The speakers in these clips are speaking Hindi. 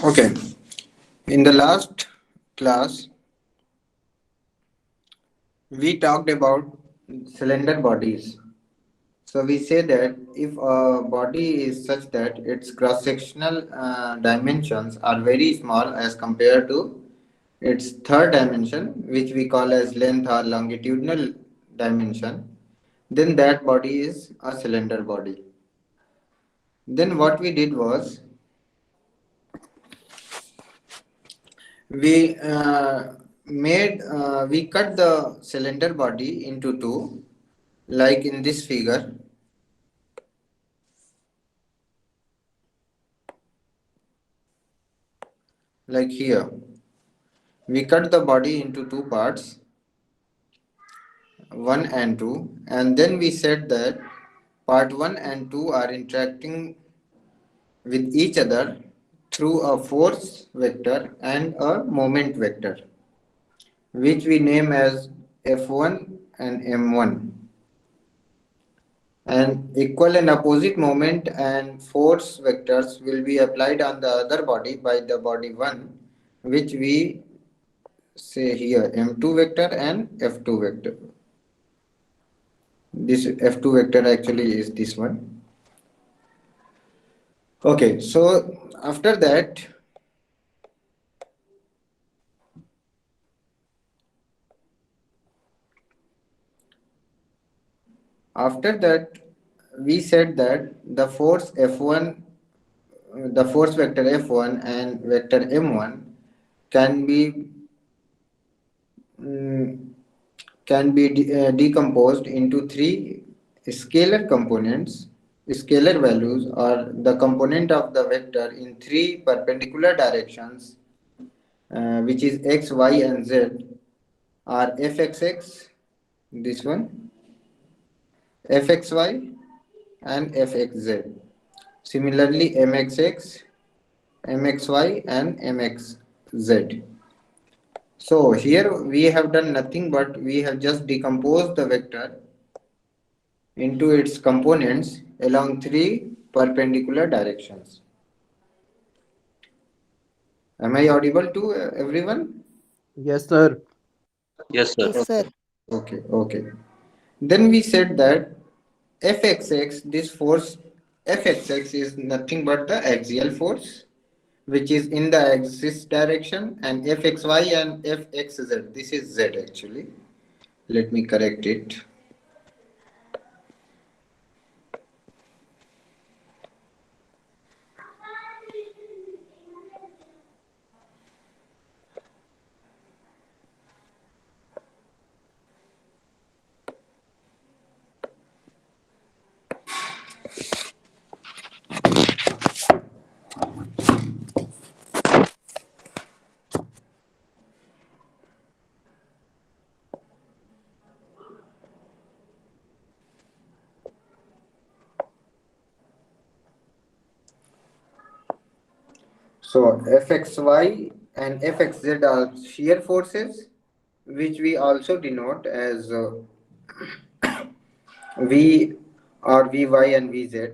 Okay, in the last class, we talked about cylinder bodies. So we say that if a body is such that its cross-sectional dimensions are very small as compared to its third dimension, which we call as length or longitudinal dimension, then that body is a cylinder body. Then what we did was we cut the cylinder body into two, like in this figure, like here. We cut the body into two parts, 1 and 2, and then we said that part 1 and 2 are interacting with each other through a force vector and a moment vector, which we name as F1 and M1. And equal and opposite moment and force vectors will be applied on the other body by the body 1, which we say here M2 vector and F2 vector. This F2 vector actually is this one. Okay, so after that we said that the force vector F1 and vector M1 can be mm, decomposed into three scalar components, scalar values, or the component of the vector in three perpendicular directions, which is x, y, and z, are fxx, this one, fxy, and fxz. Similarly, mxx, mxy, and mxz. So here we have done nothing but we have just decomposed the vector into its components along three perpendicular directions. Am I audible to everyone? Yes, sir. Yes, sir. Yes, Okay, sir. okay. Then we said that Fxx, this force Fxx is nothing but the axial force which is in the axis direction, and Fxy and Fxz, this is z actually. Let me correct it. So Fxy and Fxz are shear forces, which we also denote as V or Vy and Vz.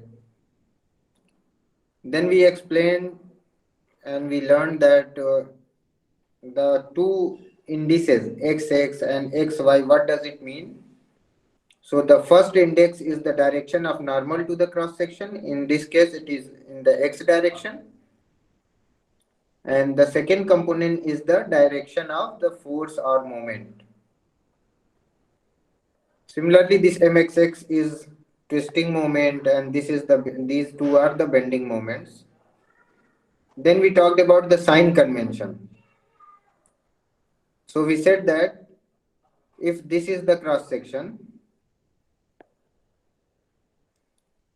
Then we explained and we learned that the two indices xx and xy, what does it mean? So the first index is the direction of normal to the cross section. In this case, it is in the x direction. And the second component is the direction of the force or moment. Similarly, this mxx is twisting moment, and these two are the bending moments. Then we talked about the sign convention. So we said that if this is the cross section,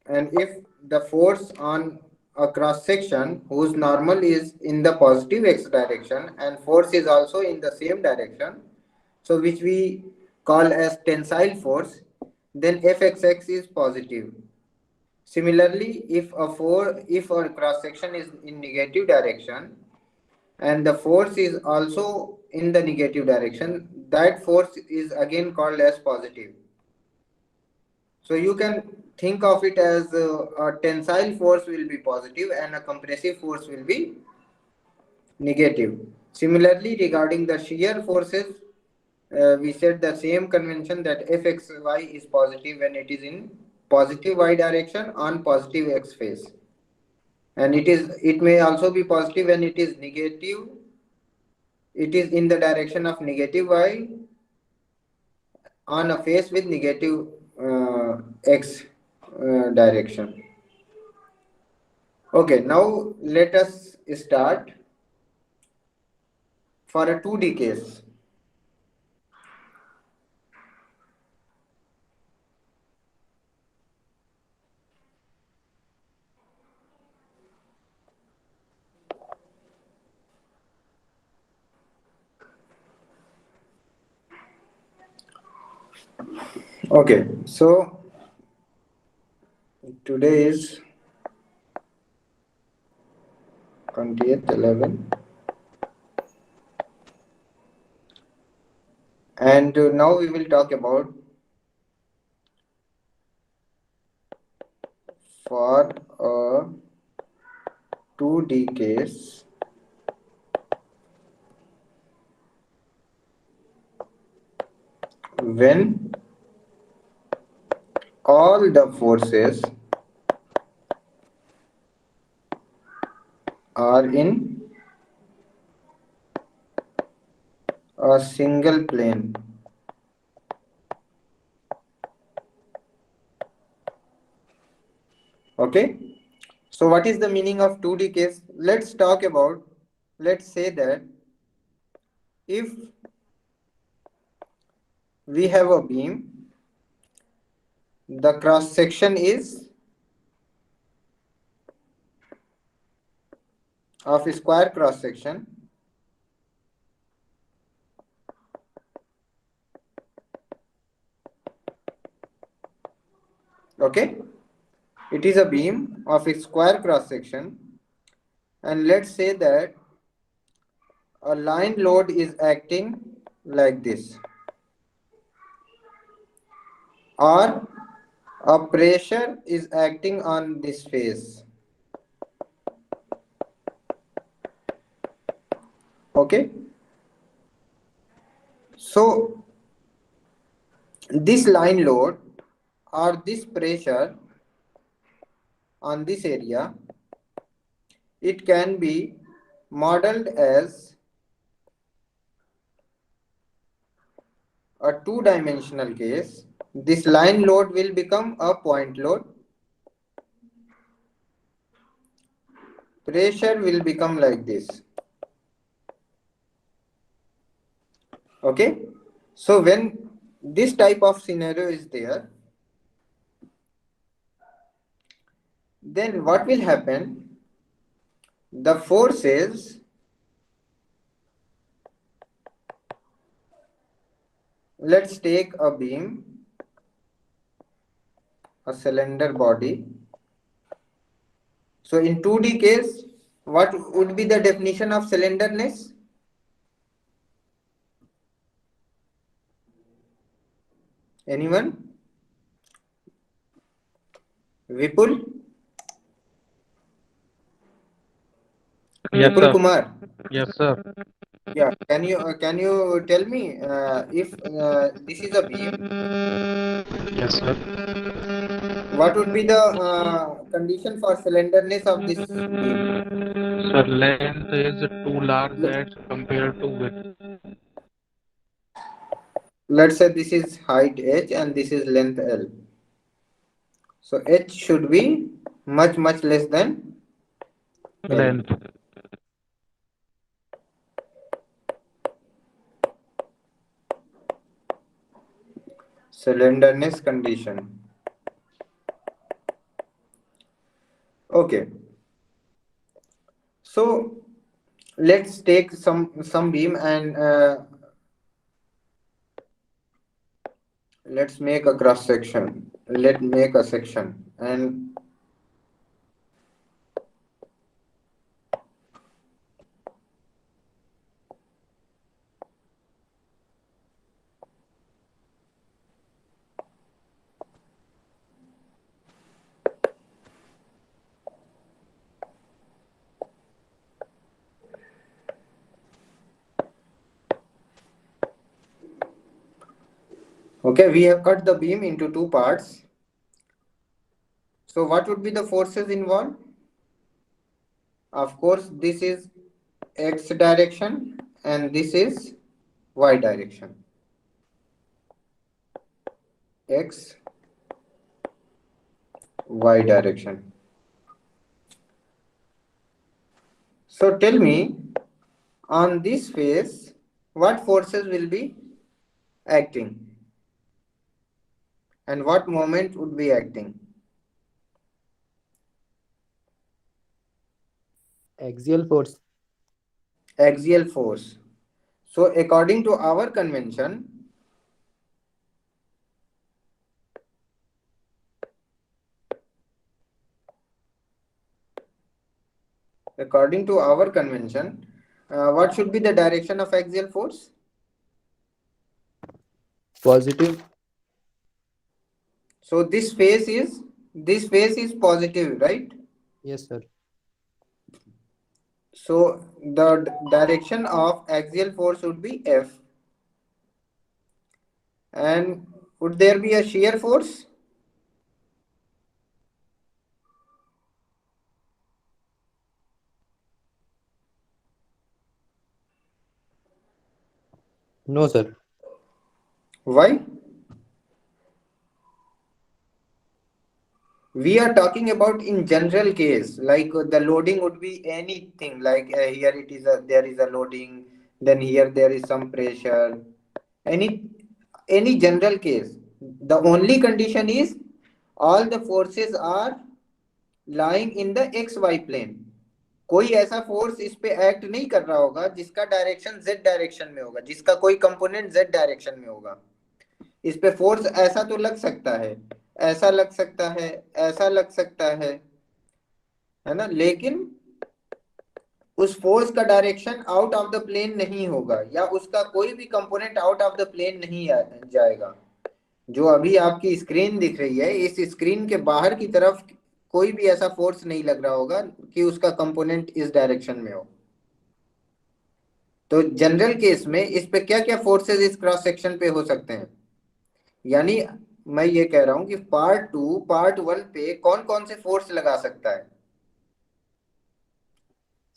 and if the force on a cross section whose normal is in the positive x direction and force is also in the same direction, so which we call as tensile force, then fxx is positive. Similarly, if a cross section is in negative direction and the force is also in the negative direction, that force is again called as positive. So you can think of it as a tensile force will be positive and a compressive force will be negative. Similarly, regarding the shear forces, we said the same convention that fxy is positive when it is in positive y direction on positive x phase, and it may also be positive when it is negative. It is in the direction of negative y on a face with negative x direction. Okay, now let us start for a 2D case. Okay, so today is 20th 11, and now we will talk about for a 2D case when all the forces are in a single plane. Okay, so what is the meaning of 2D case? Let's talk about, let's say that if we have a beam, the cross section is of a square cross section. Okay, it is a beam of a square cross section, and let's say that a line load is acting like this, or a pressure is acting on this face. Okay, so this line load or this pressure on this area, it can be modeled as a two-dimensional case. This line load will become a point load. Pressure will become like this. Okay, so when this type of scenario is there, then what will happen? The forces, let's take a beam, a cylinder body. So in 2D case, what would be the definition of cylinderness? Anyone? Vipul? Yes, Vipul sir. Kumar. Yes, sir. Yeah. Can you tell me if this is a beam, Yes, sir. what would be the condition for cylinderness of this beam? Sir, length is too large as compared to width. Let's say this is height h and this is length l. So h should be much less than l. Length. Cylinderness condition. Okay. So let's take some beam and let's make a cross section. Let make a section and Okay, we have cut the beam into two parts. So what would be the forces involved? Of course, this is x direction and this is y direction. X, y direction. So tell me, on this face, what forces will be acting and what moment would be acting? Axial force. Axial force. So according to our convention, what should be the direction of axial force? Positive. So this face is positive, right? Yes, sir. So the direction of axial force would be F. And would there be a shear force? No, sir. Why? We are talking about in general case, like the loading would be anything, like here there is a loading, then here there is some pressure, any any general case. The only condition is all the forces are lying in the XY plane. कोई ऐसा फोर्स इस पे एक्ट नहीं कर रहा होगा जिसका डायरेक्शन Z डायरेक्शन में होगा, जिसका कोई कंपोनेंट Z डायरेक्शन में होगा. इस पे फोर्स ऐसा तो लग सकता है, ऐसा लग सकता है, ऐसा लग सकता है ना, लेकिन उस फोर्स का direction out of the plane नहीं होगा या उसका कोई भी component out of the plane नहीं जाएगा. जो अभी आपकी स्क्रीन दिख रही है, इस स्क्रीन के बाहर की तरफ कोई भी ऐसा फोर्स नहीं लग रहा होगा कि उसका कंपोनेंट इस डायरेक्शन में हो. तो जनरल केस में इस पे क्या क्या फोर्सेस इस क्रॉस सेक्शन पे हो सकते हैं, यानी मैं ये कह रहा हूं कि पार्ट 1 पे कौन कौन से फोर्स लगा सकता है?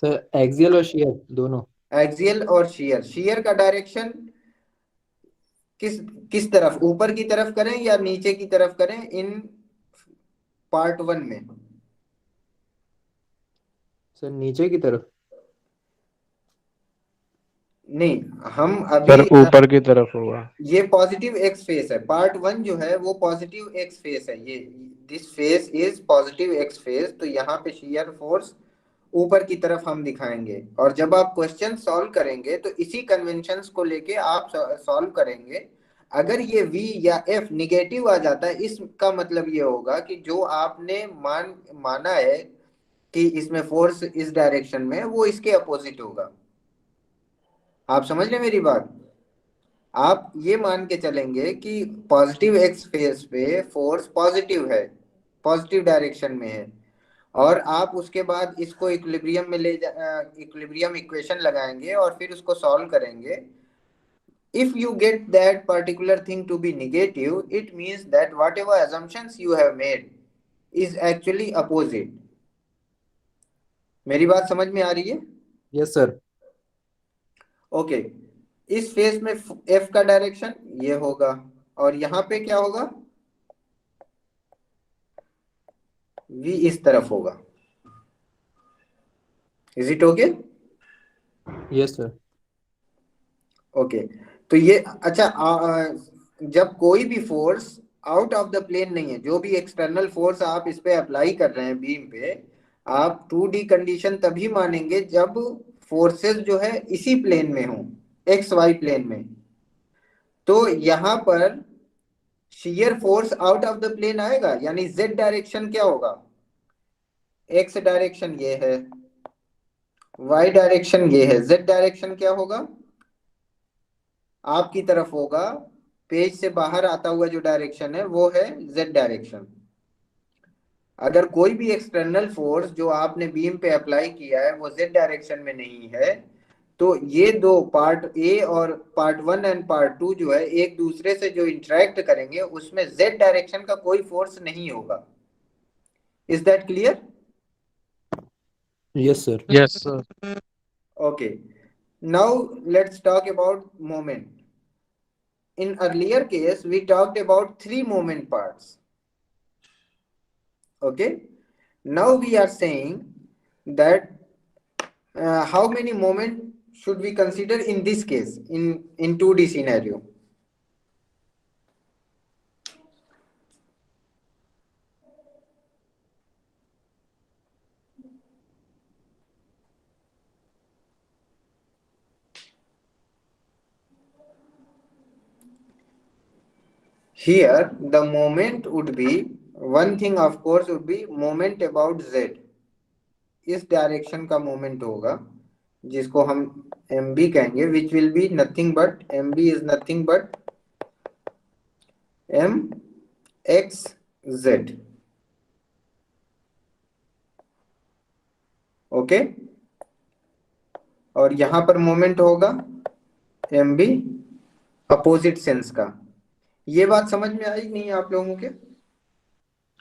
सर एक्सियल और शियर दोनों. एक्सियल और शियर का डायरेक्शन किस किस तरफ, ऊपर की तरफ करें या नीचे की तरफ करें इन पार्ट 1 में? सर नीचे की तरफ. नहीं, हम सर अभी ऊपर की तरफ होगा. ये पॉजिटिव एक्स फेस है. पार्ट 1 जो है वो पॉजिटिव एक्स फेस है. ये this face is positive x face. तो यहाँ पे शियर फोर्स ऊपर की तरफ हम दिखाएंगे, और जब आप क्वेश्चन सॉल्व करेंगे तो इसी कन्वेंशंस को लेके आप सॉल्व करेंगे. अगर ये V या F निगेटिव आ जाता है, इसका मतलब ये होगा कि जो आपने माना है कि इसमें फोर्स इस डायरेक्शन में, वो इसके अपोजिट होगा. आप समझ रहे मेरी बात? आप ये मान के चलेंगे कि पॉजिटिव एक्स फेस पे फोर्स पॉजिटिव है, पॉजिटिव डायरेक्शन में है, और आप उसके बाद इसको इक्विलिब्रियम में इक्विलिब्रियम इक्वेशन लगाएंगे और फिर उसको सॉल्व करेंगे. If you get that particular thing to be negative, it means that whatever assumptions you have made is actually opposite. मेरी बात समझ में आ रही है? Yes sir. ओके, इस फेस में F का डायरेक्शन ये होगा और यहाँ पे क्या होगा? V इस तरफ होगा. Is it okay? Yes sir. Okay, तो ये अच्छा, जब कोई भी force out of the plane नहीं है, जो भी एक्सटर्नल फोर्स आप इस पे अप्लाई कर रहे हैं बीम पे, आप 2D कंडीशन तभी मानेंगे जब फोर्सेस जो है इसी प्लेन में हो, एक्स वाई प्लेन में. तो यहाँ पर shear force out of the plane आएगा, यानी Z डायरेक्शन क्या होगा? एक्स डायरेक्शन ये है, वाई डायरेक्शन ये है, Z डायरेक्शन क्या होगा? आपकी तरफ होगा, पेज से बाहर आता हुआ जो डायरेक्शन है वो है Z डायरेक्शन. अगर कोई भी एक्सटर्नल फोर्स जो आपने बीम पे अप्लाई किया है वो Z डायरेक्शन में नहीं है, तो ये दो पार्ट ए और पार्ट 1 एंड पार्ट 2 जो है एक दूसरे से जो इंटरेक्ट करेंगे उसमें जेड डायरेक्शन का कोई फोर्स नहीं होगा. Is that clear? Yes, sir. Yes, sir. Okay. Now let's talk about moment. In earlier case, we talked about three moment parts. Okay. Now we are saying that how many moment should we consider in this case in 2D scenario. Here the moment would be one thing, of course, would be moment about z. इस डायरेक्शन का मोमेंट होगा जिसको हम एम बी कहेंगे, which will be nothing but M B is nothing but M X Z. Okay. और यहां पर मोमेंट होगा एम बी अपोजिट सेंस का. ये बात समझ में आई नहीं आप लोगों के?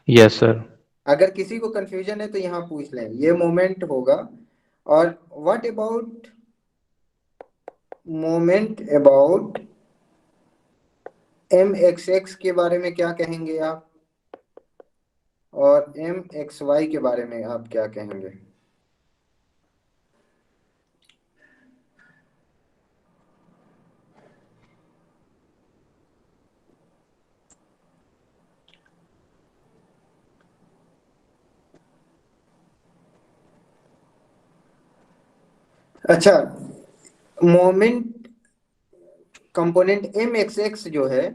Yes, sir. अगर किसी को कंफ्यूजन है तो यहाँ पूछ लें. ये मोमेंट होगा. और what about moment about M X X के बारे में क्या कहेंगे आप, और एम एक्स वाई के बारे में आप क्या कहेंगे? अच्छा, moment component M X X जो है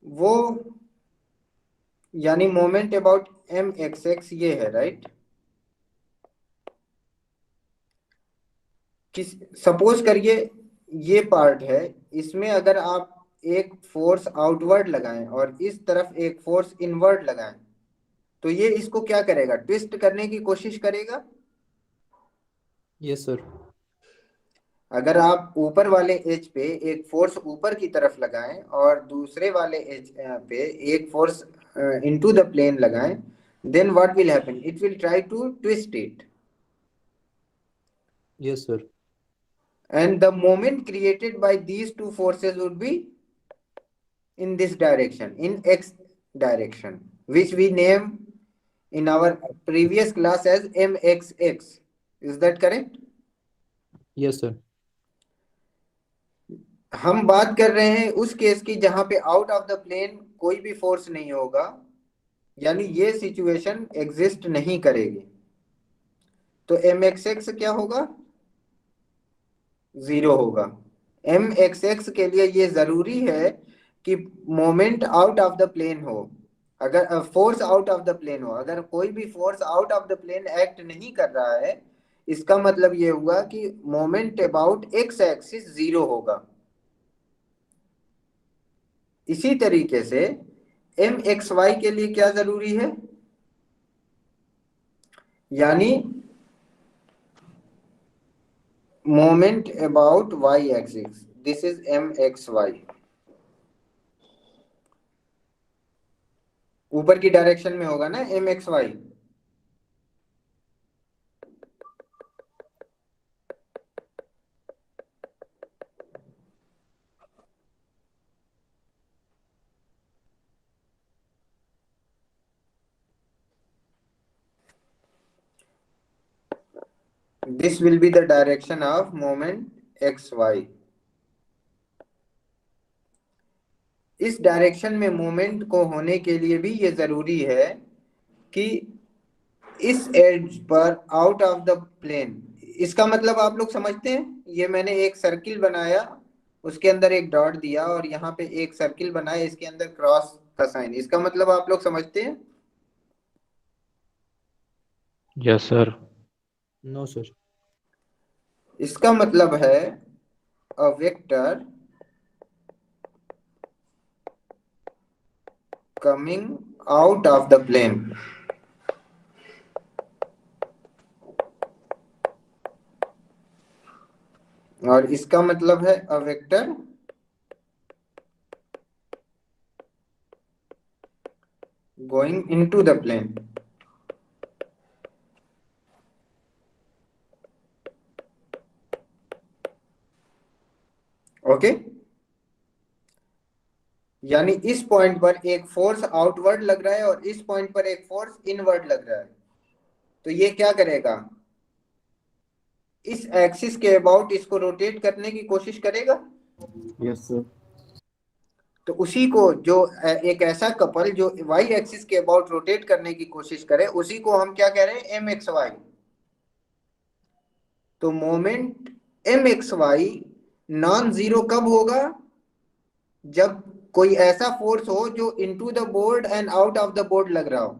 वो, यानी moment about M X X ये है, राइट? किस सपोज करिए ये पार्ट है, इसमें अगर आप एक फोर्स आउटवर्ड लगाएं और इस तरफ एक फोर्स इनवर्ड लगाएं तो ये इसको क्या करेगा? ट्विस्ट करने की कोशिश करेगा. Yes, sir. अगर आप ऊपर वाले एज पे एक फोर्स ऊपर की तरफ लगाएं और दूसरे वाले एज पे एक फोर्स इनटू द प्लेन लगाएं, then what will happen? It will try to twist it. Yes, sir. And the moment created by these two forces would be in this direction, in x direction, which we name in our previous class as mxx. Is that correct? Yes, sir. हम बात कर रहे हैं उस केस की जहां पे आउट ऑफ द प्लेन कोई भी फोर्स नहीं होगा, यानी ये सिचुएशन एग्जिस्ट नहीं करेगी. तो एम एक्स एक्स क्या होगा? जीरो होगा. एम एक्स एक्स के लिए ये जरूरी है कि moment out of the plane हो. अगर force out of the plane हो, अगर कोई भी force out of the plane act नहीं कर रहा है, इसका मतलब ये हुआ कि moment about X axis zero होगा. इसी तरीके से एम एक्स वाई के लिए क्या जरूरी है? यानी moment about Y axis, this is M X Y. ऊपर की डायरेक्शन में होगा ना M X Y. This will be the direction of moment xy. इस डायरेक्शन में मोमेंट को होने के लिए भी ये जरूरी है कि इस as per out of the plane. इसका मतलब आप लोग समझते हैं? ये मैंने एक सर्किल बनाया, उसके अंदर एक डॉट दिया और यहाँ पे एक सर्किल बनाया, इसके अंदर क्रॉस का साइन. इसका मतलब आप लोग समझते हैं? Yes, sir. No, sir. इसका मतलब है a vector coming out of the plane. और इसका मतलब है a vector going into the plane. Okay, यानी इस पॉइंट पर एक फोर्स आउटवर्ड लग रहा है और इस पॉइंट पर एक फोर्स इनवर्ड लग रहा है, तो ये क्या करेगा, इस एक्सिस के अबाउट इसको रोटेट करने की कोशिश करेगा। Yes sir. तो उसी को जो एक ऐसा कपल जो वाई एक्सिस के अबाउट रोटेट करने की कोशिश करे, उसी को हम क्या कह रहे हैं, एम एक्स वाई। तो moment M X Y non zero कब होगा, जब कोई ऐसा फोर्स हो जो into the board and out of the board लग रहा हो।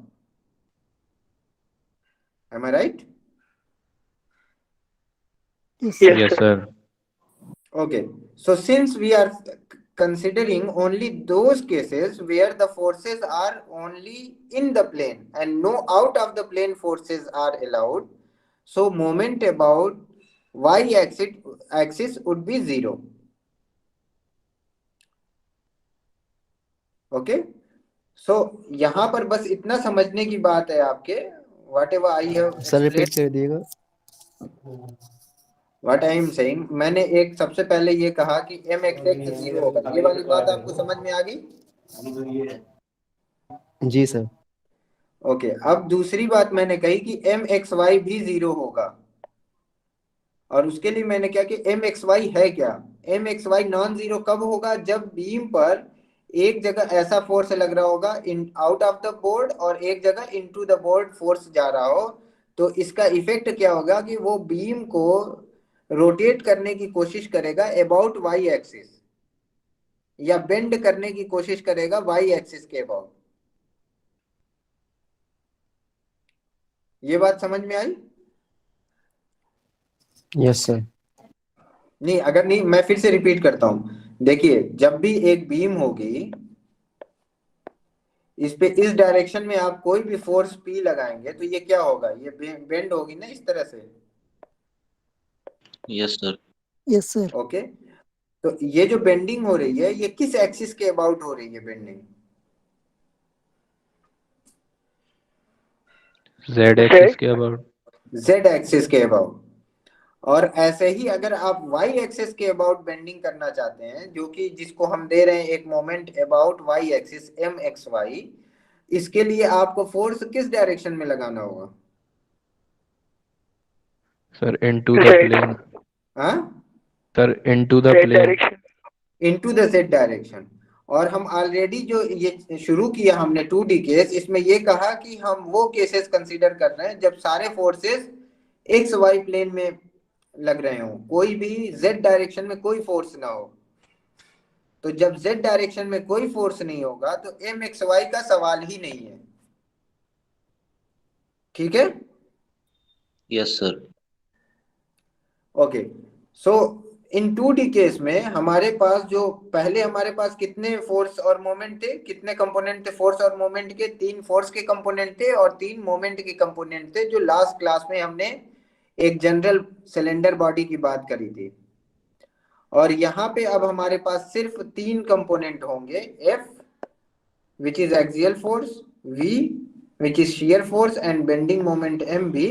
Am I right? Yes, sir. Okay, so since we are considering only those cases where the forces are only in the plane and no out of the plane forces are allowed, so moment about y axis would be zero. Okay, so यहाँ पर बस इतना समझने की बात है आपके, whatever I have sir repeat explain, कर दिएगा। व्हाट आई एम सेइंग, मैंने एक सबसे पहले ये कहा कि एम एक्स एक्स जीरो होगा, ये वाली बात आपको समझ में आ गई। जी सर। ओके, अब दूसरी बात मैंने कही कि एम एक्स वाई भी जीरो होगा, और उसके लिए मैंने क्या कि एम एक्स वाई है क्या, M X Y non zero कब होगा, जब बीम पर एक जगह ऐसा फोर्स लग रहा होगा in out of the board और एक जगह इनटू द बोर्ड फोर्स जा रहा हो, तो इसका इफेक्ट क्या होगा कि वो बीम को रोटेट करने की कोशिश करेगा अबाउट वाई एक्सिस, या बेंड करने की कोशिश करेगा वाई एक्सिस के अबाउट। ये बात समझ में आई? Yes sir. नहीं, अगर नहीं मैं फिर से रिपीट करता हूं, देखिए जब भी एक बीम होगी, इस पे इस डायरेक्शन में आप कोई भी फोर्स पी लगाएंगे तो ये क्या होगा, ये बेंड होगी ना इस तरह से। Yes sir. Yes sir. Okay, तो ये जो बेंडिंग हो रही है ये किस एक्सिस के अबाउट हो रही है बेंडिंग? Z axis के about. जेड एक्सिस के अबाउट। और ऐसे ही अगर आप वाई एक्सिस के अबाउट बेंडिंग करना चाहते हैं, जो कि जिसको हम दे रहे हैं एक moment about Y axis M X Y, इसके लिए आपको फोर्स किस डायरेक्शन में लगाना होगा? Sir, into the plane. हाँ, Sir, into the plane. Into the Z direction. और हम ऑलरेडी जो ये शुरू किया हमने 2D केस, इसमें ये कहा कि हम वो केसेस कंसीडर कर रहे हैं जब सारे फोर्सेस एक्स वाई प्लेन में लग रहे हो, कोई भी जेड डायरेक्शन में कोई फोर्स ना हो। तो जब जेड डायरेक्शन में कोई फोर्स नहीं होगा तो एम एक्स वाई का सवाल ही नहीं है। ठीक है? Yes sir. ओके, सो इन 2D केस में हमारे पास जो पहले हमारे पास कितने फोर्स और मोमेंट थे, कितने कंपोनेंट थे फोर्स और मोमेंट के? 3 फोर्स के कंपोनेंट थे और 3 मोमेंट के कंपोनेंट थे, जो लास्ट क्लास में हमने एक जनरल सिलेंडर बॉडी की बात करी थी। और यहाँ पे अब हमारे पास सिर्फ 3 कंपोनेंट होंगे, F which is axial force, V which is shear force, and bending moment MB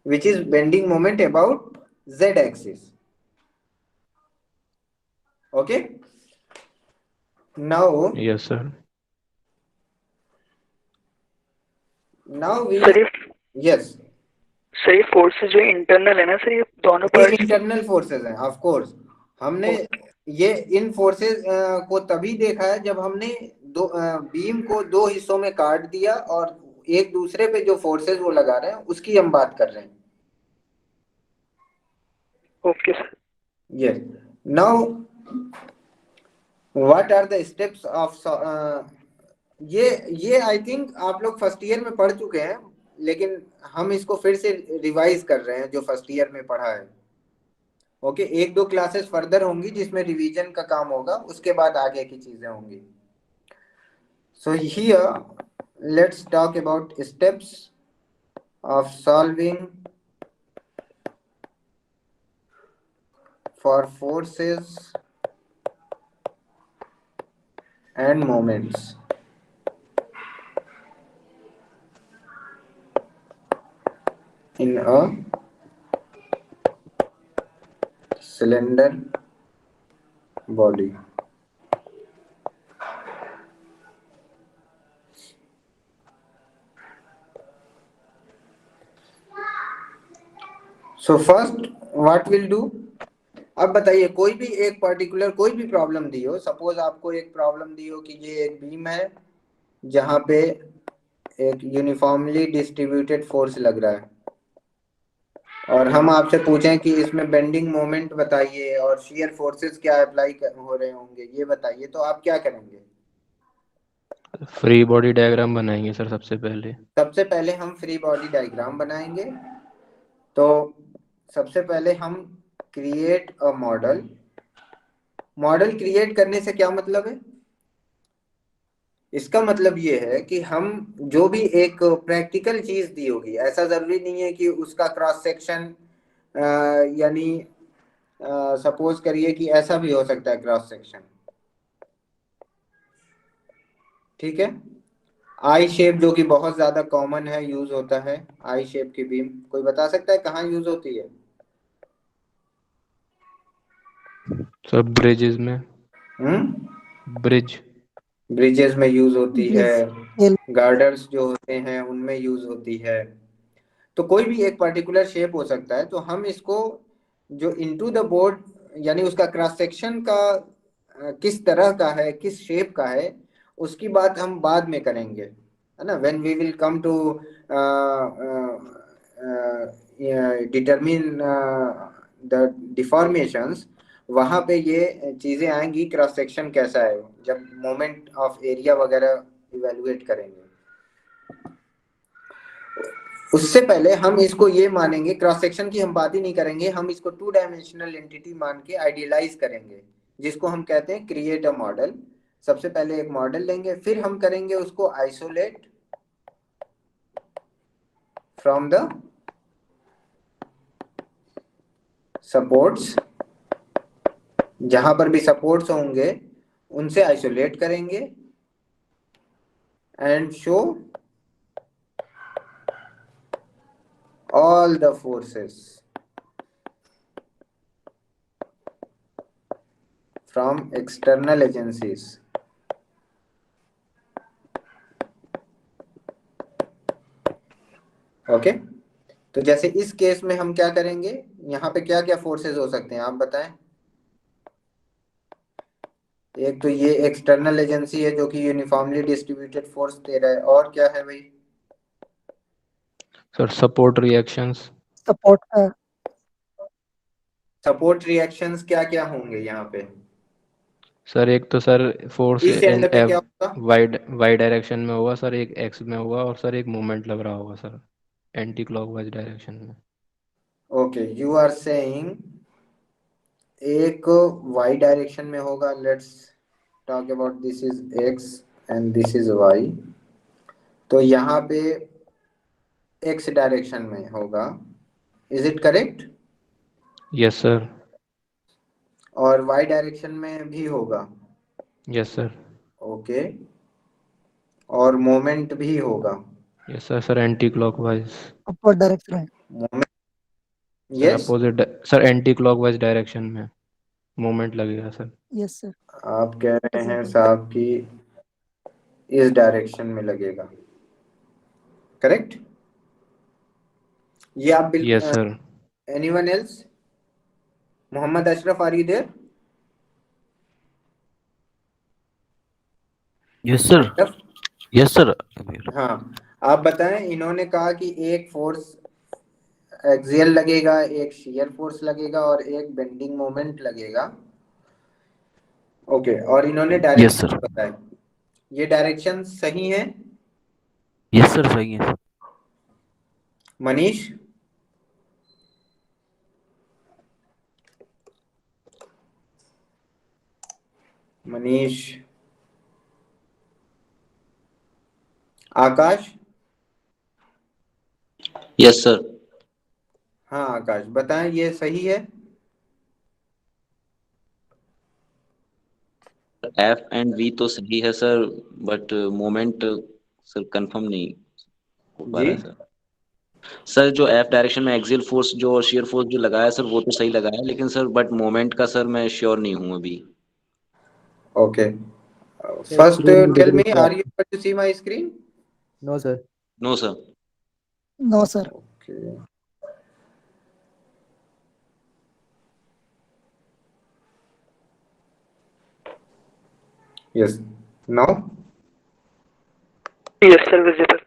which is bending moment about Z axis. Okay, now Yes, sir. we sir yes, ये फोर्सेस जो इंटरनल है ना सर, ये दोनों ये पार्ट्स इंटरनल फोर्सेस हैं ऑफ कोर्स। हमने ये इन फोर्सेस को तभी देखा है जब हमने दो बीम को 2 हिस्सों में काट दिया और एक दूसरे पे जो फोर्सेस वो लगा रहे हैं उसकी हम बात कर रहे हैं। Okay sir. Yes. Now, what are the steps of ये आई थिंक आप लोग फर्स्ट ईयर में पढ़ चुके हैं, लेकिन हम इसको फिर से रिवाइज कर रहे हैं जो फर्स्ट ईयर में पढ़ा है। ओके, 1-2 क्लासेस फर्दर होंगी जिसमें रिवीजन का काम होगा, उसके बाद आगे की चीजें होंगी। So here let's talk about steps of solving for forces and moments in a cylinder body. So first what we'll do, अब बताइए कोई भी एक पर्टिकुलर कोई भी प्रॉब्लम दी हो, सपोज आपको एक प्रॉब्लम दी हो कि ये एक बीम है जहां पे एक यूनिफॉर्मली डिस्ट्रीब्यूटेड फोर्स लग रहा है, और हम आपसे पूछें कि इसमें बेंडिंग मोमेंट बताइए और शियर फोर्सेस क्या अप्लाई हो रहे होंगे ये बताइए, तो आप क्या करेंगे? फ्री बॉडी डायग्राम बनाएंगे सर सबसे पहले। सबसे पहले हम फ्री बॉडी डायग्राम बनाएंगे। तो सबसे पहले हम create a model. Model create करने से क्या मतलब है? इसका मतलब ये है कि हम जो भी एक प्रैक्टिकल चीज दी होगी, ऐसा जरूरी नहीं है कि उसका क्रॉस सेक्शन, यानी सपोज करिए कि ऐसा भी हो सकता है क्रॉस सेक्शन, ठीक है। आई शेप जो कि बहुत ज्यादा कॉमन है, यूज होता है आई शेप की बीम, कोई बता सकता है कहाँ यूज होती है? सर ब्रिजेस में। ब्रिज। ब्रिजेस में यूज होती है, ब्रिज एल गार्डर्स जो होते हैं उनमें यूज होती है। तो कोई भी एक पर्टिकुलर शेप हो सकता है, तो हम इसको जो इनटू द बोर्ड, यानी उसका क्रॉस सेक्शन का किस तरह का है, किस शेप का है, उसकी बात हम बाद में करेंगे, है ना। When we will come to determine the deformations, वहां पे ये चीजें आएंगी, क्रॉस सेक्शन कैसा है, जब मोमेंट ऑफ एरिया वगैरह इवेलुएट करेंगे। उससे पहले हम इसको ये मानेंगे, क्रॉस सेक्शन की हम बात ही नहीं करेंगे, हम इसको टू डायमेंशनल एंटिटी मान के आइडियलाइज करेंगे, जिसको हम कहते हैं क्रिएट अ मॉडल। सबसे पहले एक मॉडल लेंगे, फिर हम करेंगे उसको आइसोलेट फ्रॉम द सपोर्ट्स, जहां पर भी सपोर्ट्स होंगे उनसे आइसोलेट करेंगे, and show all the forces from external agencies okay. तो जैसे इस केस में हम क्या करेंगे, यहाँ पे क्या क्या फोर्सेस हो सकते हैं आप बताएं? एक तो ये एक्सटर्नल एजेंसी है जो कि यूनिफॉर्मली डिस्ट्रीब्यूटेड फोर्स दे रहा है, और क्या है भाई? Sir support reactions. सपोर्ट का सपोर्ट रिएक्शंस क्या क्या होंगे यहाँ पे? सर एक तो सर फोर्स इस एंड इन पे क्या होगा? वाई डायरेक्शन में होगा सर, एक एक्स में होगा, और सर एक मूवमेंट लग रहा होगा सर एंटी क्लॉकवाइज डायरेक्शन में। ओके, यू आर सेइंग एक वाई डायरेक्शन में होगा, let's talk about this is X and this is Y, तो यहाँ पे एक्स डायरेक्शन में होगा, is it correct? Yes sir. और वाई डायरेक्शन में भी होगा, यस सर। ओके, और मोमेंट भी होगा, yes sir. Sir anti clockwise. Upward direction है। Moment, sir yes. Opposite sir anti clockwise direction में मूवमेंट लगेगा सर। यस सर, आप कह रहे हैं एग्जैक्टली। साहब कि इस डायरेक्शन में लगेगा, करेक्ट? ये आप यस बिल्कुल, sir. Anyone else? Mohammad Ashraf, are you there? Yes sir. Ashraf, yes sir. हाँ, आप बताएं। इन्होंने कहा कि एक फोर्स एक्सियल लगेगा, एक शियर फोर्स लगेगा और एक बेंडिंग मोमेंट लगेगा, ओके, और इन्होंने यस डायरेक्शन सर। बताए। ये डायरेक्शन सही है यस सर, सही है। मनीष? मनीष, आकाश? Yes sir. हाँ आकाश, बताएं ये सही है? एफ एंड वी तो सही है sir, but moment sir confirm नहीं हो पा जी रहा है सर। सर जो एफ डायरेक्शन में एक्सियल फोर्स जो और शेयर फोर्स जो लगाया सर वो तो सही लगाया, लेकिन सर बट मोमेंट का सर मैं श्योर नहीं हूँ अभी। Okay first Screen tell visible, me sir. Are you able to see my screen No, sir. No sir. No, sir. Okay yes now Yes, sir, visible.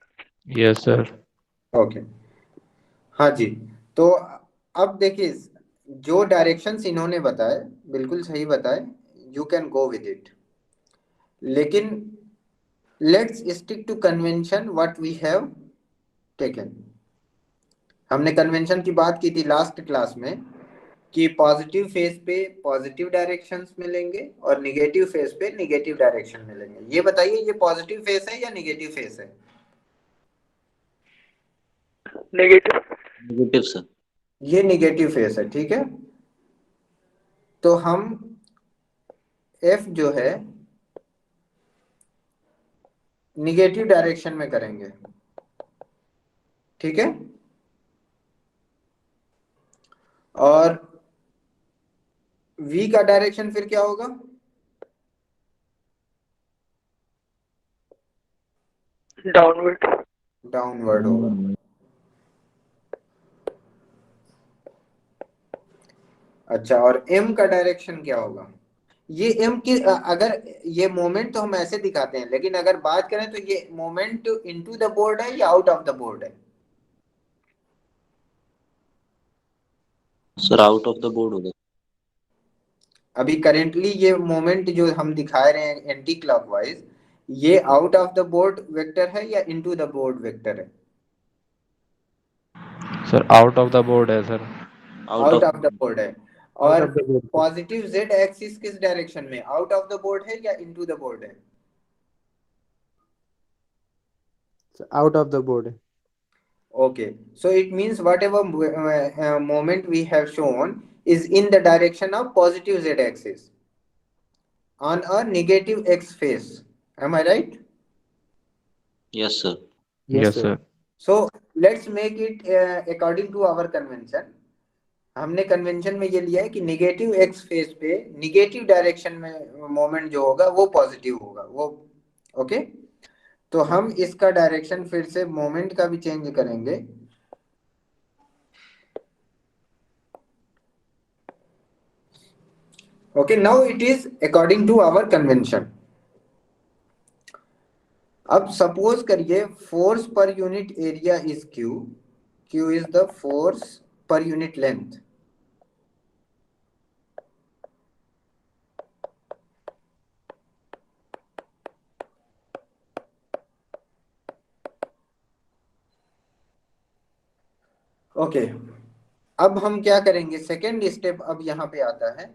Yes, sir. Okay हाँ जी तो अब देखिए जो डायरेक्शंस इन्होंने बताए बिल्कुल सही बताए you can go with it लेकिन let's stick to convention what we have taken हमने कन्वेंशन की बात की थी लास्ट क्लास में कि पॉजिटिव फेस पे पॉजिटिव डायरेक्शंस मिलेंगे और निगेटिव फेस पे निगेटिव डायरेक्शन मिलेंगे ये बताइए ये पॉजिटिव फेस है या निगेटिव फेस है Negative. Negative sir. ये निगेटिव फेस है ठीक है तो हम एफ जो है निगेटिव डायरेक्शन में करेंगे ठीक है और वी का डायरेक्शन फिर क्या होगा Downward. डाउनवर्ड होगा अच्छा और एम का डायरेक्शन क्या होगा ये एम की अगर ये मोमेंट तो हम ऐसे दिखाते हैं लेकिन अगर बात करें तो ये मोमेंट इनटू द बोर्ड है या आउट ऑफ द बोर्ड है sir out of the board होगा। अभी करेंटली ये मोमेंट जो हम दिखा रहे हैं एंटी क्लॉकवाइज ये out of the board vector है या इनटू द बोर्ड वेक्टर है Sir, out of the board है sir. Out out of. Of the board है Out और of the board. Positive Z axis किस डायरेक्शन में आउट ऑफ द बोर्ड है या इनटू द बोर्ड है So, out of the board. okay so it means whatever moment we have shown is in the direction of positive z axis on a negative x face am I right yes sir. Yes, Yes, sir. sir. so let's make it according to our convention हमने कन्वेंशन में ये लिया है कि निगेटिव एक्स फेस पे निगेटिव डायरेक्शन में मोमेंट जो होगा वो पॉजिटिव होगा वो ओके तो हम इसका डायरेक्शन फिर से मोमेंट का भी चेंज करेंगे okay now it is according to our convention अब सपोज करिए force per unit area is Q Q is the force per unit length okay अब हम क्या करेंगे सेकेंड स्टेप अब यहां पे आता है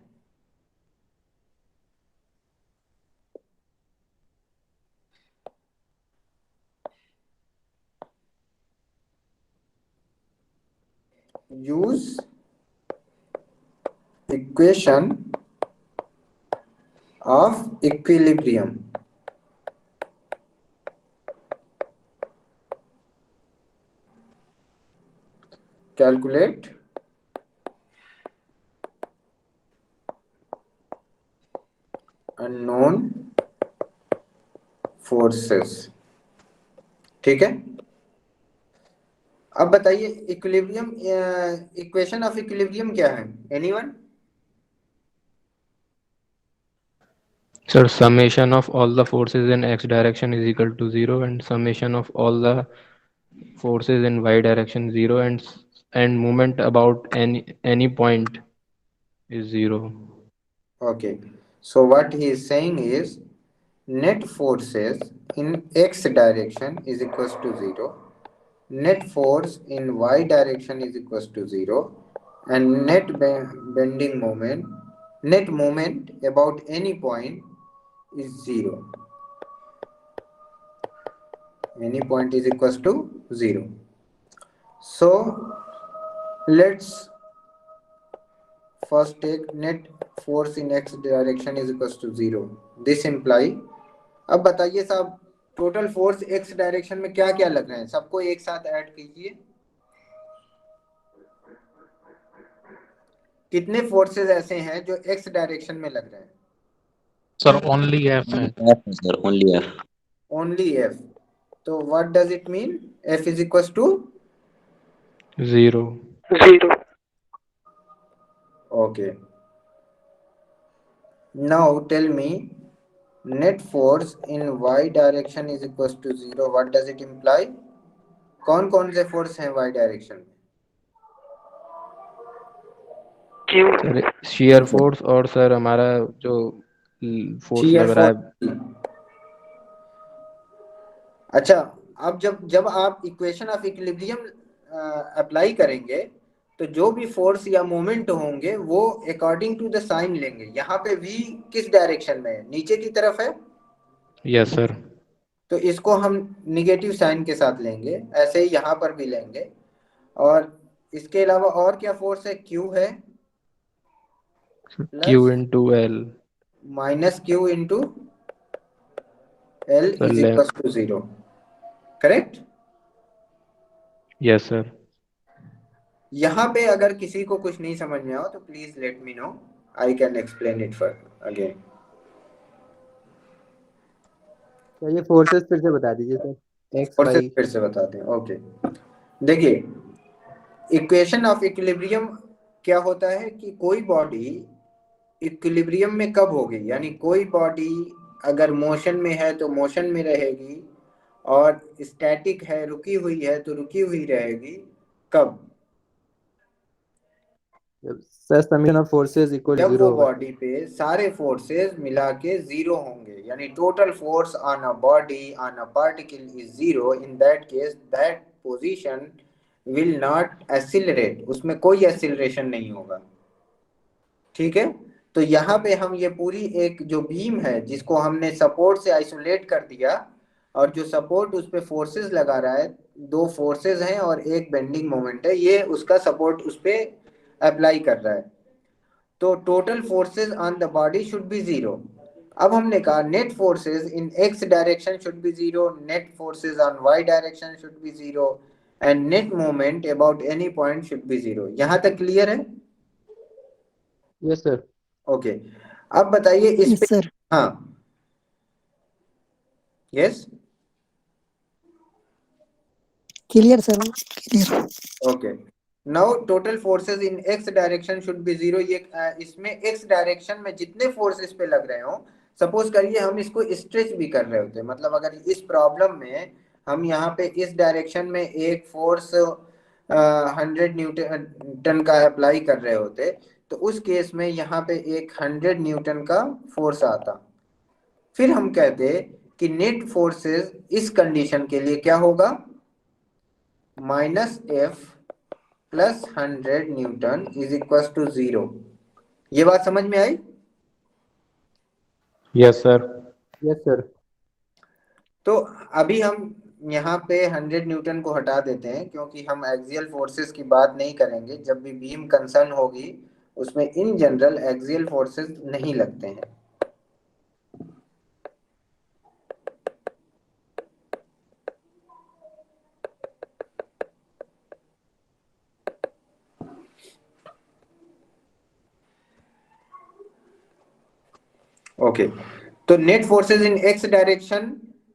use equation of equilibrium calculate unknown forces ठीक है अब बताइए इक्विलिब्रियम इक्वेशन ऑफ इक्विलिब्रियम क्या है anyone Sir, summation of all the forces in x direction is equal to 0 and summation of all the forces in y direction 0 and movement about any point is 0. okay so what he is saying is net forces in x direction is equals to 0 net force in y direction is equals to 0 and bending moment net moment about any point is 0 any point is equals to 0 so let's first take net force in x direction is equals to 0. This imply, अब बताइए साहब टोटल फोर्स x डायरेक्शन में क्या क्या लग रहे हैं, सबको एक साथ ऐड कीजिए। कितने फोर्सेस ऐसे हैं जो x डायरेक्शन में लग रहे हैं? सर ओनली एफ है। F है sir, only F। Only f। तो what does it mean? f is equal to 0. 0. okay. Now tell me net force in y direction is equals to 0. What does it imply? कौन कौन से फोर्स हैं y डायरेक्शन में? Q. सर shear force और सर हमारा जो फोर्स Shear लग रहा है। force। अच्छा, अब जब आप इक्वेशन ऑफ इक्विलिब्रियम अप्लाई करेंगे तो जो भी फोर्स या मोमेंट होंगे वो अकॉर्डिंग टू द साइन लेंगे। यहाँ पे v किस डायरेक्शन में है? नीचे की तरफ है, यस सर। तो इसको हम निगेटिव साइन के साथ लेंगे, ऐसे ही यहाँ पर भी लेंगे। और इसके अलावा और क्या फोर्स है? q है Q into L। Minus q into L sir is equal to 0। Correct? Yes sir. यहाँ पे अगर किसी को कुछ नहीं समझ में आओ तो please let me know, I can explain it for again. तो ये फोर्सेस फिर से बता दीजिए सर। X forces Y. फिर से बताते हैं। ओके, देखिए इक्वेशन ऑफ इक्विलिब्रियम क्या होता है कि कोई बॉडी इक्विलिब्रियम में कब होगी, यानी कोई बॉडी अगर मोशन में है तो मोशन में रहेगी, और स्टैटिक है रुकी हुई है तो रुकी हुई रहेगी। कब? Sir summation of forces equal जब 0 वो होगा। बॉडी पे सारे फोर्सेस मिला के 0 होंगे, यानी total force on a body on a particle is 0। In that case that position will not accelerate, उसमें कोई एक्सिलरेशन नहीं होगा। ठीक है, तो यहाँ पे हम ये पूरी एक जो बीम है जिसको हमने सपोर्ट से आइसोलेट कर दिया, और जो सपोर्ट उस पे फोर्सेस लगा रहा है, दो फोर्सेस हैं और एक बेंडिंग मोमेंट है, ये उसका सपोर्ट उस पे अप्लाई कर रहा है। तो total forces on the body should be 0। अब हमने कहा net forces in X direction should be 0, net forces on Y direction should be 0, and net moment about any point should be 0। यहाँ तक क्लियर है? Yes sir. ओके, अब बताइए इस Yes, पे। sir. हाँ, yes, Clear, sir. Clear. Okay. Now total forces in X direction should be 0। ये इसमें एक्स डायरेक्शन में जितने फोर्सेस पे लग रहे हो, सपोज करिए हम इसको स्ट्रेच भी कर रहे होते, मतलब अगर इस प्रॉब्लम में हम यहाँ पे इस डायरेक्शन में एक फोर्स 100 न्यूटन का अप्लाई कर रहे होते, तो उस केस में यहाँ पे एक 100 न्यूटन का फोर्स आता। फिर हम कहते कि नेट फोर्सेस इस कंडीशन के लिए क्या होगा? Minus F plus 100 newton is equal to 0। ये बात समझ में आई? Yes sir. Yes sir. तो अभी हम यहाँ पे 100 न्यूटन को हटा देते हैं, क्योंकि हम एक्सियल फोर्सेस की बात नहीं करेंगे। जब भी बीम कंसर्न होगी उसमें इन जनरल एक्सियल फोर्सेस नहीं लगते हैं। ओके, तो net forces in X direction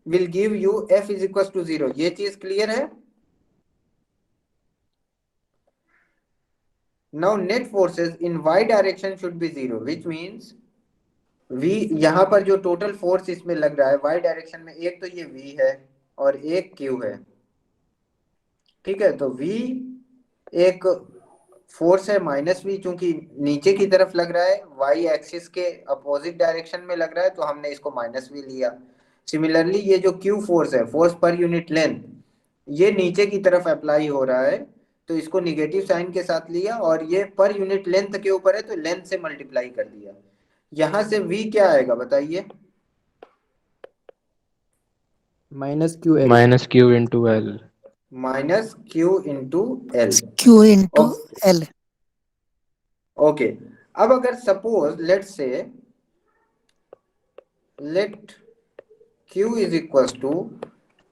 will give you F is equal to 0। ये चीज क्लियर है? Now net forces in y direction should be 0, which means v, यहाँ पर जो टोटल फोर्स इसमें लग रहा है y डायरेक्शन में, एक तो ये v है और एक q है। ठीक है, तो v एक फोर्स है माइनस v, चूंकि नीचे की तरफ लग रहा है, y एक्सिस के अपोजिट डायरेक्शन में लग रहा है, तो हमने इसको माइनस v लिया। सिमिलरली ये जो q फोर्स है, फोर्स पर यूनिट लेंथ, ये नीचे की तरफ अप्लाई हो रहा है, तो इसको निगेटिव साइन के साथ लिया, और ये पर यूनिट लेंथ के ऊपर है तो लेंथ से मल्टीप्लाई कर दिया। यहां से v क्या आएगा बताइए? Minus Q L. Minus Q into L। Minus q into L. Q into L. Okay, अब अगर suppose let Q is equals to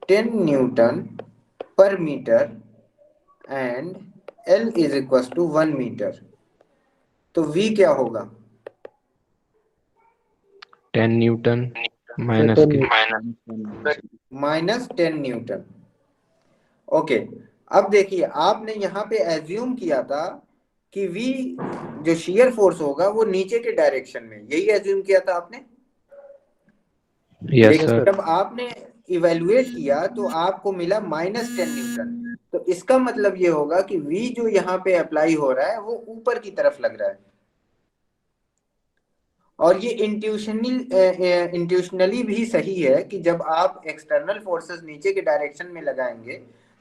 10 Newton per meter and L is equals to 1 meter, तो V क्या होगा? 10 न्यूटन माइनस Certain के माइनस 10 न्यूटन। ओके, अब देखिए आपने यहाँ पे एज्यूम किया था कि V जो शियर फोर्स होगा वो नीचे के डायरेक्शन में, यही एज्यूम किया था आपने। यस लेकिन सर। जब आपने इवेलुएट किया तो आपको मिला माइनस 10 न्यूटन, तो इसका मतलब ये होगा कि V जो यहाँ पे अप्लाई हो रहा है वो ऊपर की तरफ लग रहा है। और ये इंट्यूशनली भी सही है कि जब आप एक्सटर्नल फोर्सेस नीचे के डायरेक्शन में लगाएंगे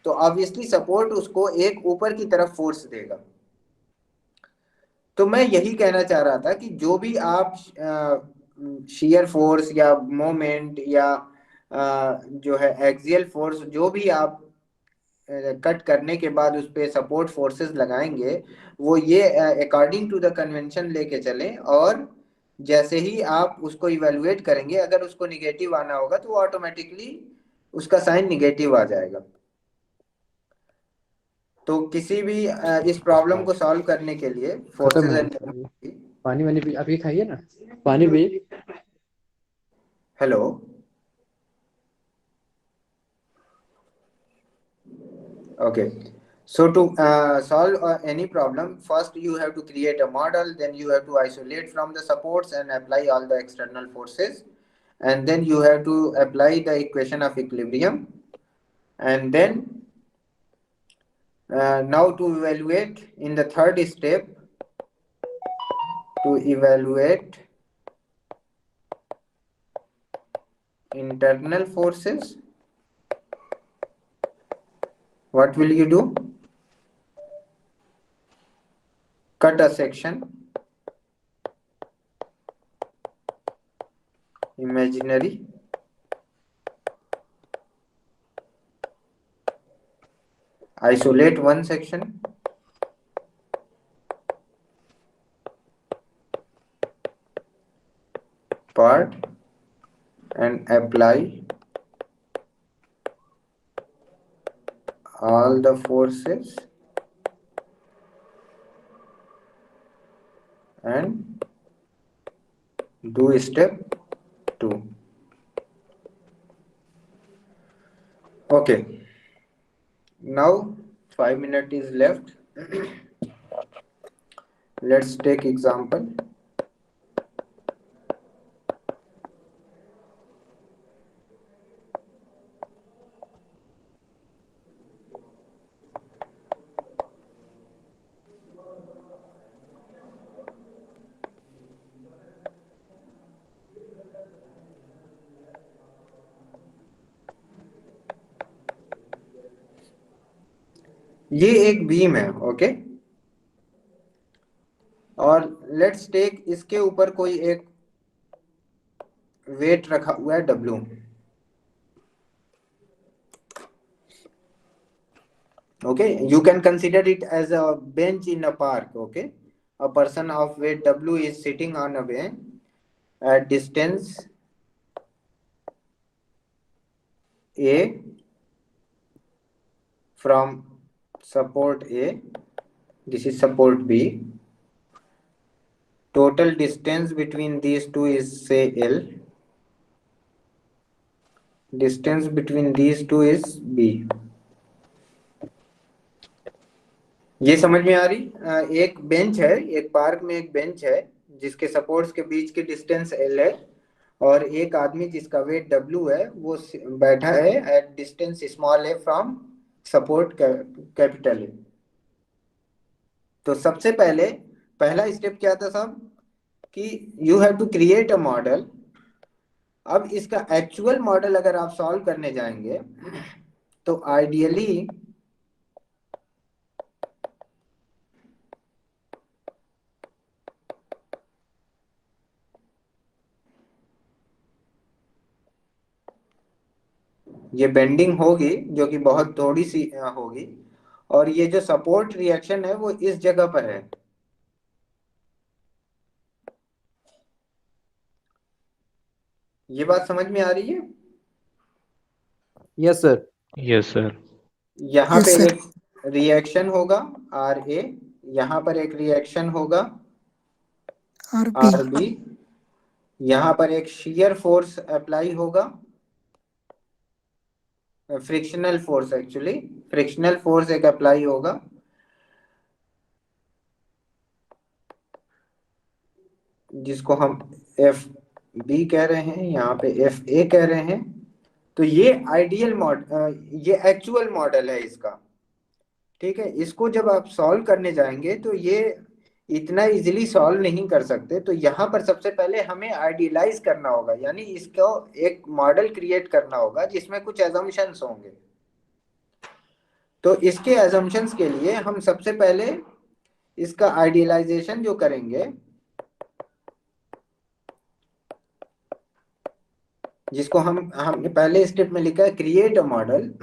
तो ऑब्वियसली सपोर्ट उसको एक ऊपर की तरफ फोर्स देगा। तो मैं यही कहना चाह रहा था कि जो भी आप शियर फोर्स या मोमेंट या जो है एक्सियल फोर्स जो भी आप कट करने के बाद उस पे सपोर्ट फोर्सेस लगाएंगे वो ये अकॉर्डिंग टू द कन्वेंशन लेके चलें, और जैसे ही आप उसको इवेलुएट करेंगे अगर उसको निगेटिव आना होगा तो ऑटोमेटिकली उसका साइन निगेटिव आ जाएगा। तो किसी भी इस प्रॉब्लम को सॉल्व करने के लिए खत्म फोर्सेस है। एंड पानी वानी पी, आप ये खाइए ना, पानी P. Hello, okay, so to solve any problem, first you have to create a model, then you have to isolate from the supports and apply all the external forces, and then you have to apply the equation of equilibrium, and then now to evaluate in the third step, to evaluate internal forces, what will you do? Cut a section, imaginary, isolate one section, part, and apply all the forces and do step 2. Okay, now 5 minutes is left. Let's take example. ये एक बीम है, ओके, और लेट्स टेक इसके ऊपर कोई एक वेट रखा हुआ है W. Okay, you can consider it as a bench in a park. Okay, a person of weight W is sitting on a bench at distance A from support A. This is support B. Total distance between these two is say L. Distance between these two is B. ये समझ में आ रही? एक बेंच है, एक पार्क में एक बेंच है जिसके सपोर्ट्स के बीच की डिस्टेंस L है, और एक आदमी जिसका वेट W है वो बैठा है एट डिस्टेंस स्मॉल है फ्रॉम सपोर्ट कैपिटल है। तो सबसे पहला स्टेप क्या था साहब कि you have to create a model. अब इसका एक्चुअल मॉडल अगर आप सॉल्व करने जाएंगे तो आइडियली ये बेंडिंग होगी जो कि बहुत थोड़ी सी होगी, और ये जो सपोर्ट रिएक्शन है वो इस जगह पर है। ये बात समझ में आ रही है? Yes sir. Yes, sir. यहाँ Yes, पे sir. एक रिएक्शन होगा आर ए, यहाँ पर एक रिएक्शन होगा RB. आर बी, यहाँ पर एक शियर फोर्स अप्लाई होगा, frictional force, actually fictional force एक अप्लाई होगा, जिसको हम एफ बी कह रहे हैं, यहाँ पे एफ ए कह रहे हैं। तो ये आइडियल मॉडल, ये एक्चुअल मॉडल है इसका। ठीक है, इसको जब आप सॉल्व करने जाएंगे तो ये इतना इजीली सॉल्व नहीं कर सकते। तो यहाँ पर सबसे पहले हमें आइडियलाइज करना होगा, यानी इसको एक मॉडल क्रिएट करना होगा जिसमें कुछ एजम्पशंस होंगे। तो इसके एजम्पशंस के लिए हम सबसे पहले इसका आइडियलाइजेशन जो करेंगे, जिसको हमने पहले स्टेप में लिखा है क्रिएट अ मॉडल।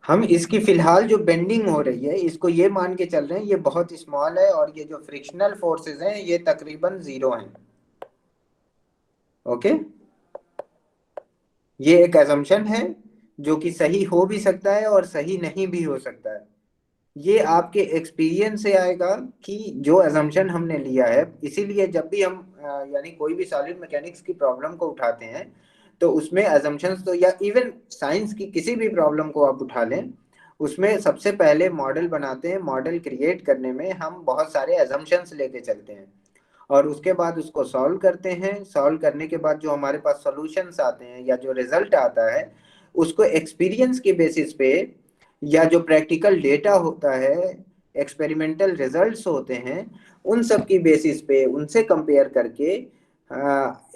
हम इसकी फिलहाल जो बेंडिंग हो रही है इसको ये मान के चल रहे हैं ये बहुत स्मॉल है, और ये जो फ्रिक्शनल फोर्सेस हैं ये तकरीबन 0 हैं। ओके, ये एक असम्पशन है जो कि सही हो भी सकता है और सही नहीं भी हो सकता है। ये आपके एक्सपीरियंस से आएगा कि जो असम्पशन हमने लिया है। इसीलिए जब भी हम यानी कोई भी सॉलिड मैकेनिक्स की प्रॉब्लम को उठाते हैं तो उसमें असम्पशंस, तो या इवन साइंस की किसी भी प्रॉब्लम को आप उठा लें, उसमें सबसे पहले मॉडल बनाते हैं। मॉडल क्रिएट करने में हम बहुत सारे असम्पशंस लेके चलते हैं और उसके बाद उसको सॉल्व करते हैं। सॉल्व करने के बाद जो हमारे पास सॉल्यूशंस आते हैं या जो रिजल्ट आता है, उसको एक्सपीरियंस के बेसिस पे या जो प्रैक्टिकल डेटा होता है, एक्सपेरिमेंटल रिजल्ट्स होते हैं, उन सब की बेसिस पे उनसे कंपेयर करके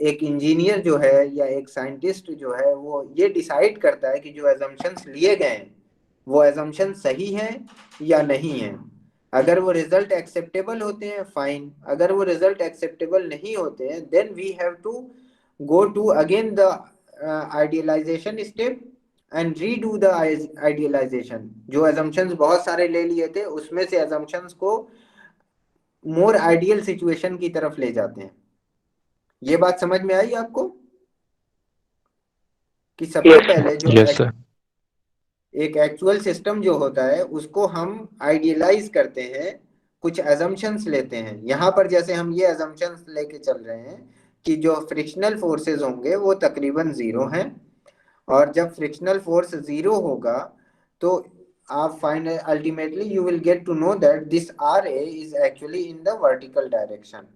एक इंजीनियर जो है या एक साइंटिस्ट जो है वो ये डिसाइड करता है कि जो एजम्पशंस लिए गए हैं वो एजम्पशन सही हैं या नहीं है। अगर वो रिजल्ट एक्सेप्टेबल होते हैं, फाइन। अगर वो रिजल्ट एक्सेप्टेबल नहीं होते हैं, then we have to go to again the idealization step and redo the idealization. जो assumptions बहुत सारे ले लिए थे उसमें से assumptions को मोर आइडियल सिचुएशन की तरफ ले जाते हैं। ये बात समझ में आई आपको कि सबसे यस पहले जो Yes, sir. एक एक्चुअल सिस्टम जो होता है उसको हम आइडियलाइज करते हैं, कुछ assumptions लेते हैं। यहाँ पर जैसे हम ये assumptions लेके चल रहे हैं कि जो फ्रिक्शनल फोर्सेस होंगे वो तकरीबन 0 हैं, और जब फ्रिक्शनल फोर्स 0 होगा तो आप find ultimately you will get to know that this R A is actually in the vertical direction,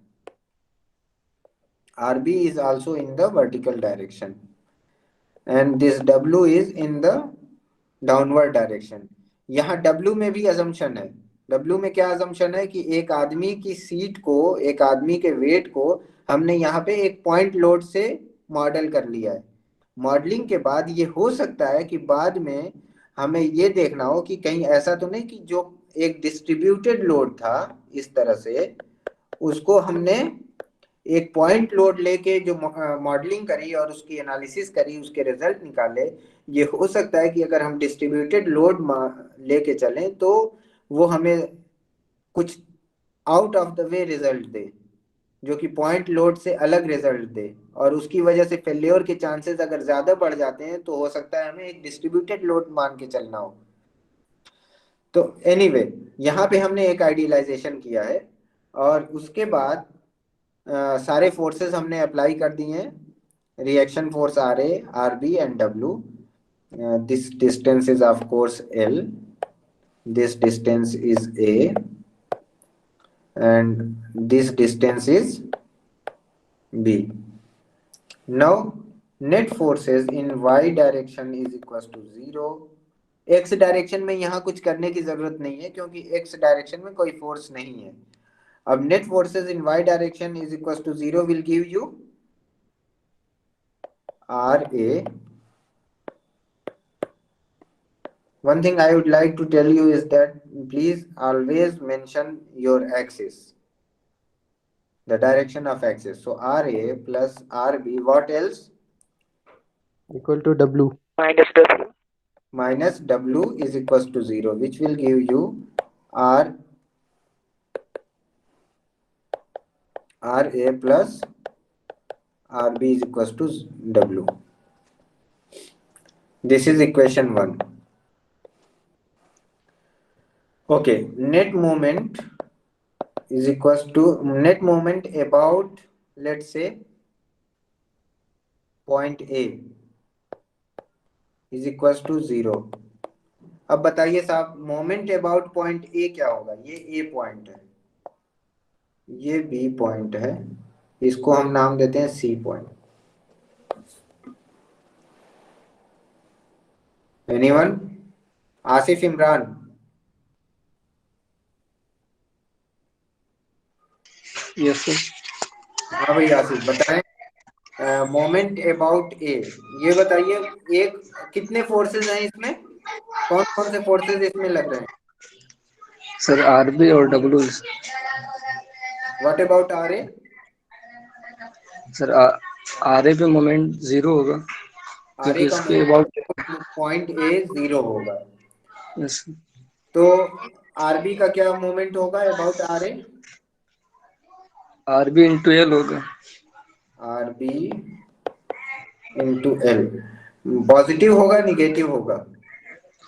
RB is also in the vertical direction, and this W is in the downward direction. यहाँ W में भी असम्पशन है। W में क्या असम्पशन है कि एक आदमी की सीट को, एक आदमी के वेट को हमने यहाँ पे एक पॉइंट लोड से मॉडल कर लिया है। मॉडलिंग के बाद ये हो सकता है कि बाद में हमें ये देखना हो कि कहीं ऐसा तो नहीं कि जो एक डिस्ट्रीब्यूटेड लोड था इस तरह से, उसको हमने एक पॉइंट लोड लेके जो मॉडलिंग करी और उसकी एनालिसिस करी, उसके रिजल्ट निकाले। ये हो सकता है कि अगर हम डिस्ट्रीब्यूटेड लोड लेके चलें तो वो हमें कुछ out of the way result दे, जो कि पॉइंट लोड से अलग रिजल्ट दे, और उसकी वजह से फेल्योर के चांसेस अगर ज्यादा बढ़ जाते हैं तो हो सकता है हमें एक डिस्ट्रीब्यूटेड लोड मान के चलना हो। तो एनीवे यहाँ पे हमने एक आइडियलाइजेशन किया है, और उसके बाद सारे फोर्सेस हमने अप्लाई कर दिए हैं। Reaction force R A, R B and W. This distance is of course L, this distance is A, and this distance is b. Now net forces in y direction is equals to 0. x direction में यहाँ कुछ करने की जरूरत नहीं है क्योंकि x डायरेक्शन में कोई फोर्स नहीं है। अब net forces in y direction is equal to 0 will give you R A. One thing I would like to tell you is that please always mention your axis. the direction of axis. So RA plus RB, what else? Equal to W. minus W. Minus W is equals to 0, which will give you RA plus RB is equals to W. This is equation 1. Okay, net moment is equals to net moment about, let's say, point A is equals to 0. अब बताइए साहब, मोमेंट अबाउट पॉइंट ए क्या होगा? ये ए पॉइंट है, ये बी पॉइंट है, इसको हम नाम देते हैं C point. Anyone? Asif Imran? Yes sir. हाँ भाई आसिफ, बताएं. मोमेंट अबाउट ए, ये बताइए, एक कितने फोर्सेस हैं इसमें? कौन कौन से फोर्सेस इसमें लग रहे हैं? सर आरबी और W. What about R A? Sir RA पे मोमेंट 0 होगा आर क्योंकि ए का इसके अबाउट. पॉइंट ए 0 होगा. यस. तो आरबी का क्या मोमेंट होगा about R A? RB into L होगा. RB into L. पॉजिटिव होगा निगेटिव होगा?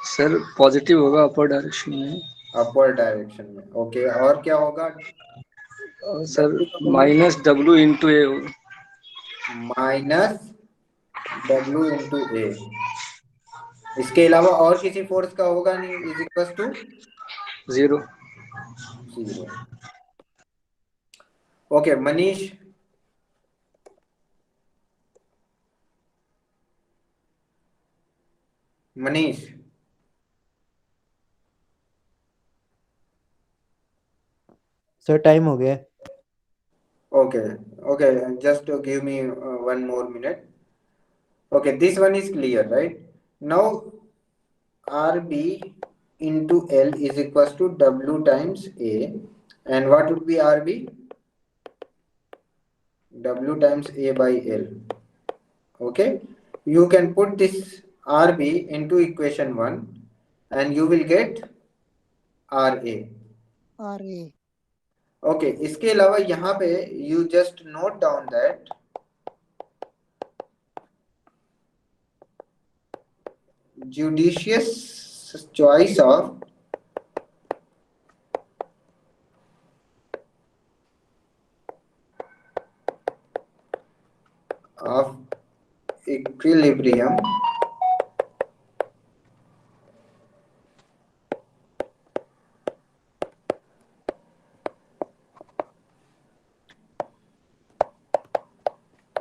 सर पॉजिटिव होगा अपर डायरेक्शन में. अपवर्ड डायरेक्शन में. ओके, और क्या होगा? और sir minus W into A होगा. Minus W into A. इसके अलावा और किसी फोर्स का होगा नहीं, is equal to 0. Okay, Manish. Manish, sir time हो गया. okay, okay, just to give me 1 more minute. Okay, this one is clear, right? Now RB into L is equals to W times A, and what would be RB? W times A by L. Okay, you can put this RB into equation 1 and you will get RA. RA. Okay, इसके अलावा यहाँ पे you just note down that judicious choice of equilibrium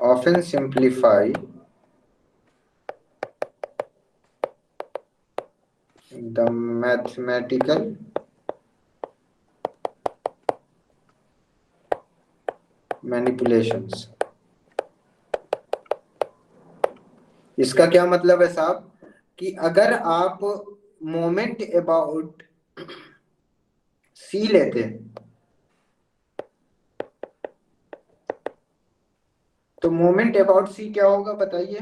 often simplify the mathematical manipulations. इसका क्या मतलब है साहब कि अगर आप मोमेंट अबाउट सी लेते तो मोमेंट अबाउट सी क्या होगा बताइए?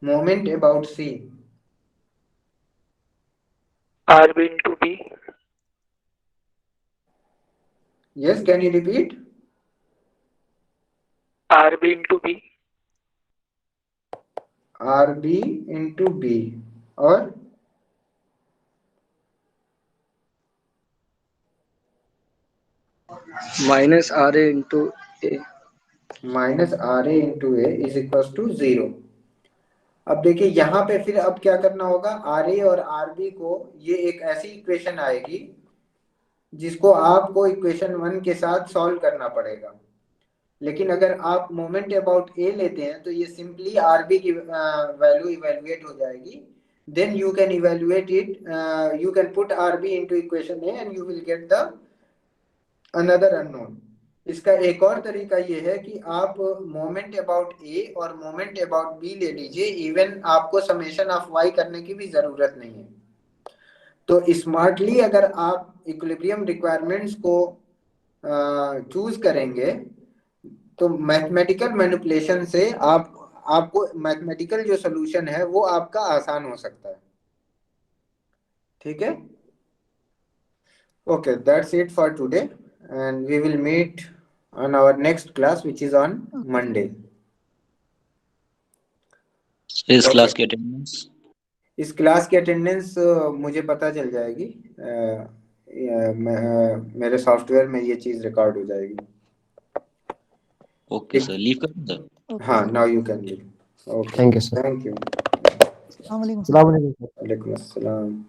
Moment about C. RB into B. Yes, can you repeat? RB into B. RB into B और minus R A into A. Minus R A into A is equal to 0. अब देखिए यहाँ पे फिर अब क्या करना होगा, आर ए और आर बी को, ये एक ऐसी इक्वेशन आएगी जिसको आपको इक्वेशन 1 के साथ सॉल्व करना पड़ेगा. लेकिन अगर आप मोमेंट अबाउट ए लेते हैं तो ये सिंपली आर बी की वैल्यू इवेल्युएट हो जाएगी. Then you can evaluate it, you can put RB into equation A and you will get the another unknown. इसका एक और तरीका ये है कि आप मोमेंट अबाउट ए और मोमेंट अबाउट बी ले लीजिए, इवन आपको समेशन ऑफ वाई करने की भी जरूरत नहीं है। तो स्मार्टली अगर आप इक्विलिब्रियम रिक्वायरमेंट्स को चूज करेंगे तो मैथमेटिकल मैनिपुलेशन से आपको मैथमेटिकल जो सोल्यूशन है वो आपका आसान हो सकता है। ठीक है, okay, that's it for today, and we will meet on our next class, which is on Monday. इस Okay. क्लास की अटेंडेंस इस क्लास की अटेंडेंस मुझे पता चल जाएगी, मेरे सॉफ्टवेयर में ये चीज रिकॉर्ड हो जाएगी। ओके सर, लीव कर दूं सर? हाँ, now you can leave. Okay, Thank you, sir. thank you। अस्सलाम वालेकुम। अस्सलाम वालेकुम। वालेकुम अस्सलाम।